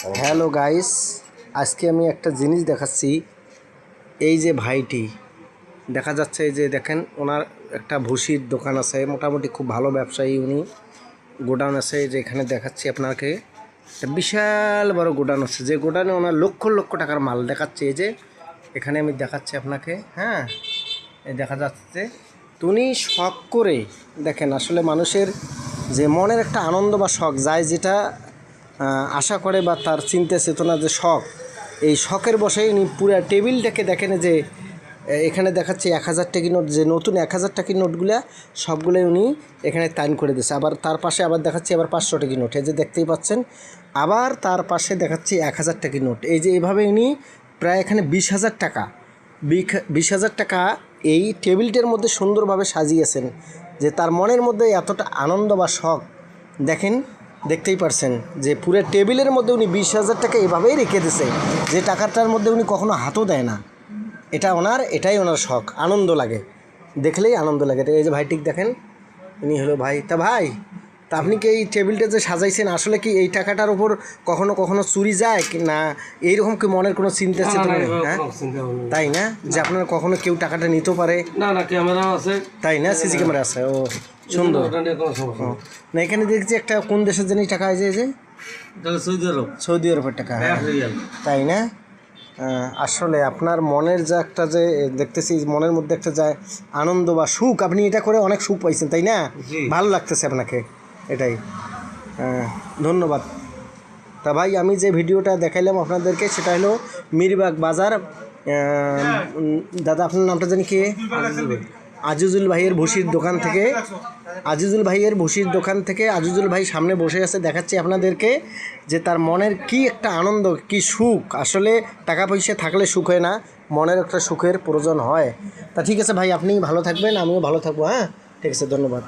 Hello guys, আজকে আমি একটা জিনিস দেখাচ্ছি। এই যে ভাইটি দেখা যাচ্ছে, এই যে দেখেন, ওনার একটা ভুসির দোকান আছে, মোটামুটি খুব ভালো ব্যবসায়ী উনি। গোডাউন আছে, যে এখানে দেখাচ্ছি আপনাকে, একটা বিশাল বড় গোডাউন আছে, যে গোডাউনে ওনার লক্ষ লক্ষ টাকার মাল দেখাচ্ছে। এই যে এখানে আমি দেখাচ্ছি আপনাকে, হ্যাঁ, এই দেখা যাচ্ছে। তো উনি শখ করে দেখেন, আসলে মানুষের যে মনের একটা আনন্দ বা শখ যায়, যেটা আশা করে বা তার চিন্তা চেতনা যে শখ, এই শখের বসে উনি পুরো টেবিলটাকে দেখেন, যে এখানে দেখাচ্ছে 1000 টাকি নোট, যে নতুন 1000 টাকি নোটগুলা সবগুলোই উনি এখানে তাইন করে দিয়েছে। আবার তার পাশে আবার দেখাচ্ছি আবার 500 টাকি নোট, এই যে দেখতেই পাচ্ছেন। আবার তার পাশে দেখাচ্ছি 1000 টাকি নোট। এই যে এইভাবে উনি প্রায় এখানে 20,000 টাকা 20,000 টাকা এই টেবিলটার মধ্যে সুন্দরভাবে সাজিয়েছেন। যে তার মনের মধ্যে এতটা আনন্দ বা শখ দেখেন, দেখতেই পারছেন যে পুরো টেবিলের মধ্যে উনি 20,000 টাকা এভাবেই রেখে দিয়েছে, যে টাকাটার মধ্যে উনি কখনো হাতও দেয় না। এটাই ওনার শখ, আনন্দ লাগে, দেখলেই আনন্দ লাগে। এই যে ভাইটিক দেখেন, ইনি হলো ভাই। তা আপনি কি এই টেবিলটা যে সাজাইছেন, আসলে কি এই টাকাটার উপর কখনো কখনো চুরি যায় কি না, এইরকম কি মনের কোনো চিন্তা চেতনা নেই? হ্যাঁ, তাই না, যে আপনার কখনো কেউ টাকাটা নিতেও পারে? না, ক্যামেরা আছে, তাই না, সিসি ক্যামেরা আছে। ও সুন্দর। না, এখানে দেখছি একটা কোন দেশের জানি টাকা, এই যে সৌদি আরবের টাকা। তাই না? আসলে আপনার মনের যা একটা, যে দেখতেছি মনের মধ্যে একটা যা আনন্দ বা সুখ, আপনি এটা করে অনেক সুখ পাইছেন, তাই না? ভালো লাগতেছে আপনাকে, এটাই। ধন্যবাদ। তা ভাই, আমি যে ভিডিওটা দেখাইলাম আপনাদেরকে, সেটা হলো মিরবাগ বাজার। দাদা, আপনার নামটা জানি কি? আজিজুল ভাইয়ের ভুসির দোকান থেকে। আজিজুল ভাই সামনে বসে আছে, দেখাচ্ছি আপনাদেরকে যে তার মনের কি একটা আনন্দ, কি সুখ। আসলে টাকা পয়সা থাকলে সুখ হয় না, মনের একটা সুখের প্রয়োজন হয়। তা ঠিক আছে ভাই, আপনি ভালো থাকবেন, আমিও ভালো থাকবো। হ্যাঁ, ঠিক আছে, ধন্যবাদ।